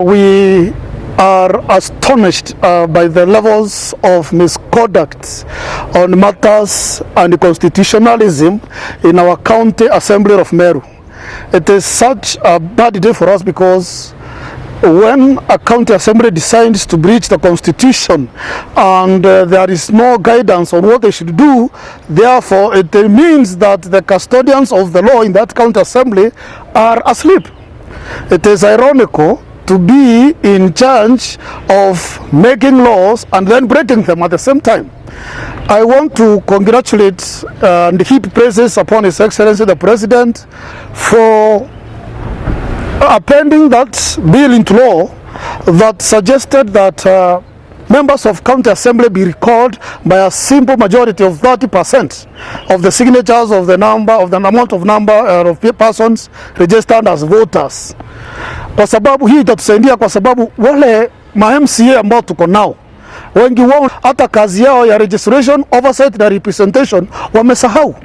We are astonished by the levels of misconduct on matters and constitutionalism in our county assembly of Meru. It is such a bad day for us because when a county assembly decides to breach the constitution and there is no guidance on what they should do, therefore it means that the custodians of the law in that county assembly are asleep. It is ironical to be in charge of making laws and then breaking them at the same time. I want to congratulate and heap praises upon His Excellency the President for appending that bill into law that suggested that members of county assembly be recalled by a simple majority of 30% of the signatures of the amount of persons registered as voters. Kwa sababu hii itatusaidia, kwa sababu wale ma-MCA ambao tuko nao wengi wao hata kazi yao ya registration, oversight na representation wamesahau.